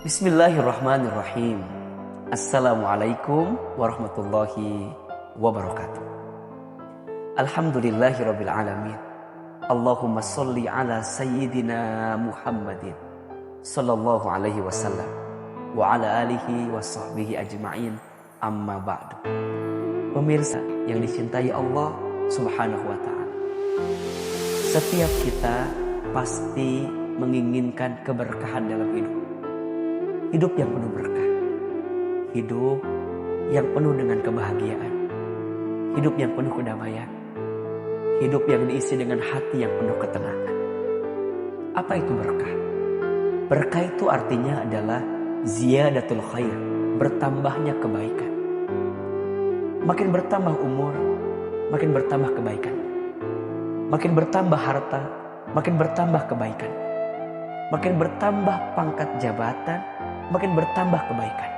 Bismillahirrahmanirrahim. Assalamualaikum warahmatullahi wabarakatuh. Alhamdulillahirabbil alamin. Allahumma sholli ala sayyidina Muhammadin sallallahu alaihi wasallam wa ala alihi wa sahbihi ajma'in. Amma ba'du. Pemirsa yang dicintai Allah Subhanahu wa taala. Setiap kita pasti menginginkan keberkahan dalam hidup. Hidup yang penuh berkah. Hidup yang penuh dengan kebahagiaan. Hidup yang penuh kedamaian. Hidup yang diisi dengan hati yang penuh ketenangan. Apa itu berkah? Berkah itu artinya adalah ziyadatul khair, bertambahnya kebaikan. Makin bertambah umur, makin bertambah kebaikan. Makin bertambah harta, makin bertambah kebaikan. Makin bertambah pangkat jabatan, makin bertambah kebaikan.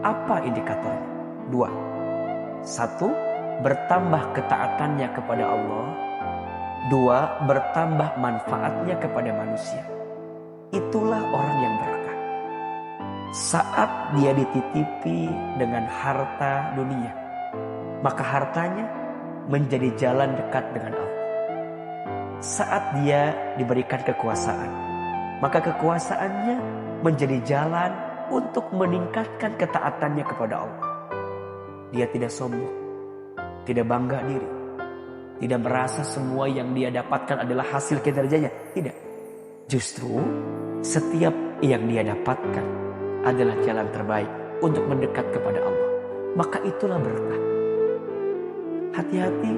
Apa indikatornya? 2. 1. Bertambah ketaatannya kepada Allah. 2. Bertambah manfaatnya kepada manusia. Itulah orang yang berkah. Saat dia dititipi dengan harta dunia, maka hartanya menjadi jalan dekat dengan Allah. Saat dia diberikan kekuasaan, maka kekuasaannya menjadi jalan untuk meningkatkan ketaatannya kepada Allah. Dia tidak sombong, tidak bangga diri, tidak merasa semua yang dia dapatkan adalah hasil kinerjanya. Tidak. Justru setiap yang dia dapatkan adalah jalan terbaik untuk mendekat kepada Allah. Maka itulah berkah. Hati-hati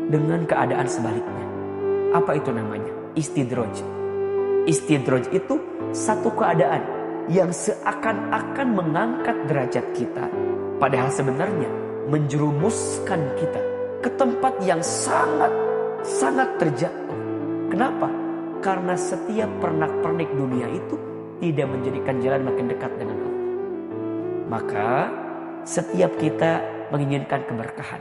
dengan keadaan sebaliknya. Apa itu namanya? Istidraj. Istidraj itu satu keadaan yang seakan-akan mengangkat derajat kita, padahal sebenarnya menjerumuskan kita ke tempat yang sangat terjatuh. Kenapa? Karena setiap pernak-pernik dunia itu tidak menjadikan jalan makin dekat dengan Allah. Maka setiap kita menginginkan keberkahan,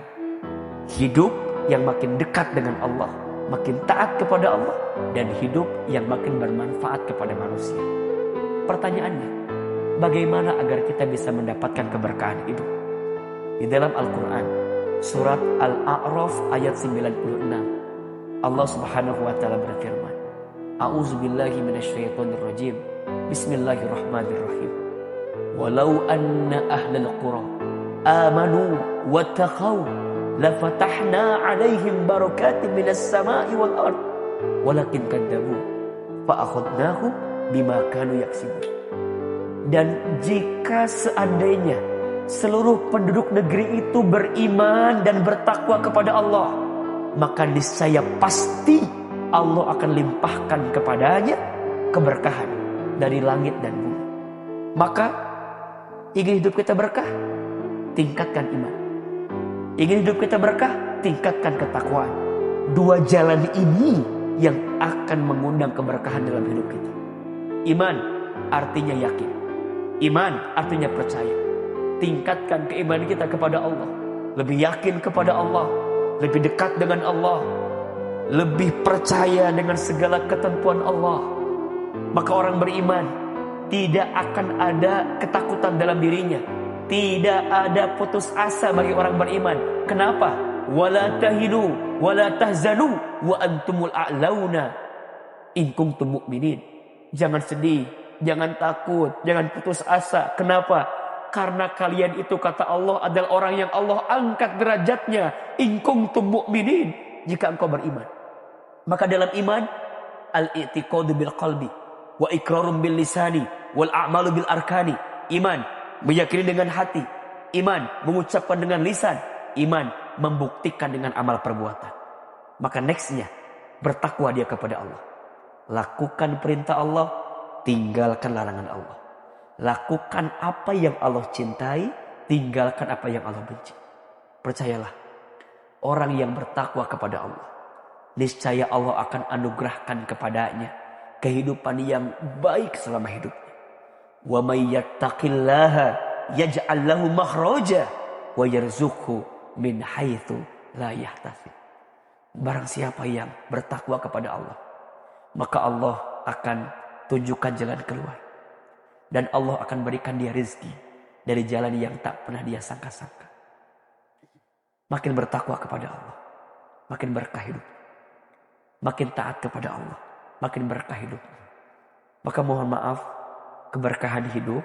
hidup yang makin dekat dengan Allah, makin taat kepada Allah, dan hidup yang makin bermanfaat kepada manusia. Pertanyaannya, bagaimana agar kita bisa mendapatkan keberkahan hidup? Di dalam Al-Quran, surat Al-A'raf ayat 96, Allah Subhanahu wa ta'ala berfirman, A'udzubillahi minasyaitonirrajim. Bismillahirrahmanirrahim. Walau anna ahlal qura amanu wattaqau lafatahna 'alaihim barakatin minas sama'i wal ard walakin kadzabu fa akhadnahum bima kanu yaksibun. Dan jika seandainya seluruh penduduk negeri itu beriman dan bertakwa kepada Allah, maka niscaya pasti Allah akan limpahkan kepadanya keberkahan dari langit dan bumi. Maka ingin hidup kita berkah, tingkatkan iman. Ingin hidup kita berkah, tingkatkan ketakwaan. Dua jalan ini yang akan mengundang keberkahan dalam hidup kita. Iman artinya yakin. Iman artinya percaya. Tingkatkan keimanan kita kepada Allah. Lebih yakin kepada Allah. Lebih dekat dengan Allah. Lebih percaya dengan segala ketentuan Allah. Maka orang beriman tidak akan ada ketakutan dalam dirinya. Tidak ada putus asa bagi orang beriman. Kenapa? Wala tahinu wala tahzanu wa antumul a'launa in kuntum mu'minin. Jangan sedih, jangan takut, jangan putus asa. Kenapa? Karena kalian itu, kata Allah, adalah orang yang Allah angkat derajatnya. In kuntum mu'minin, jika engkau beriman. Maka dalam iman, al-i'tiqadu bil qalbi wa iqrarum bil lisani wal a'malu bil arkani. Iman meyakini dengan hati, iman mengucapkan dengan lisan, iman membuktikan dengan amal perbuatan. Maka nextnya, bertakwa dia kepada Allah. Lakukan perintah Allah, tinggalkan larangan Allah. Lakukan apa yang Allah cintai, tinggalkan apa yang Allah benci. Percayalah, orang yang bertakwa kepada Allah, niscaya Allah akan anugerahkan kepadanya kehidupan yang baik selama hidupnya. Wa may yattaqillaha yaj'al lahu makhraja wa yarzuqhu min haitsu la yahtasib. Barang siapa yang bertakwa kepada Allah, maka Allah akan tunjukkan jalan keluar. Dan Allah akan berikan dia rezeki dari jalan yang tak pernah dia sangka-sangka. Makin bertakwa kepada Allah, makin berkah hidup. Makin taat kepada Allah, makin berkah hidup. Maka mohon maaf, keberkahan hidup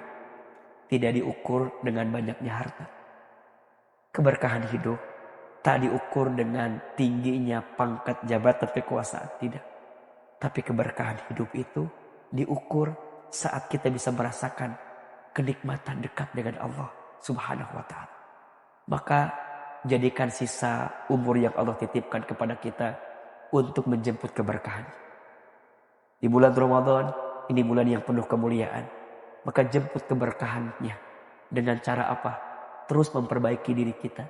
tidak diukur dengan banyaknya harta. Keberkahan hidup tak diukur dengan tingginya pangkat jabatan kekuasaan, tidak. Tapi keberkahan hidup itu diukur saat kita bisa merasakan kenikmatan dekat dengan Allah Subhanahu wa ta'ala. Maka jadikan sisa umur yang Allah titipkan kepada kita untuk menjemput keberkahan. Di bulan Ramadan, ini bulan yang penuh kemuliaan. Maka jemput keberkahannya. Dengan cara apa? Terus memperbaiki diri kita.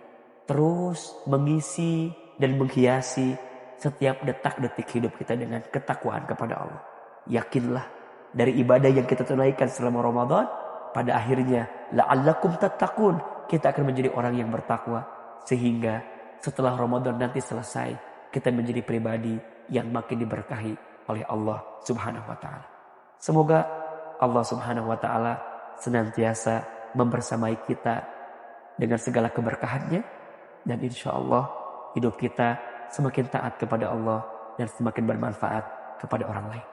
Terus mengisi dan menghiasi setiap detak-detik hidup kita dengan ketakwaan kepada Allah. Yakinlah dari ibadah yang kita tunaikan selama Ramadan, pada akhirnya la'allakum tattaqun, kita akan menjadi orang yang bertakwa. Sehingga setelah Ramadan nanti selesai, kita menjadi pribadi yang makin diberkahi oleh Allah Subhanahu wa ta'ala. Semoga Allah Subhanahu wa ta'ala senantiasa membersamai kita dengan segala keberkahannya. Dan insya Allah hidup kita semakin taat kepada Allah dan semakin bermanfaat kepada orang lain.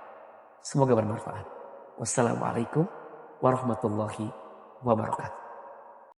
Semoga bermanfaat. Wassalamualaikum warahmatullahi wabarakatuh.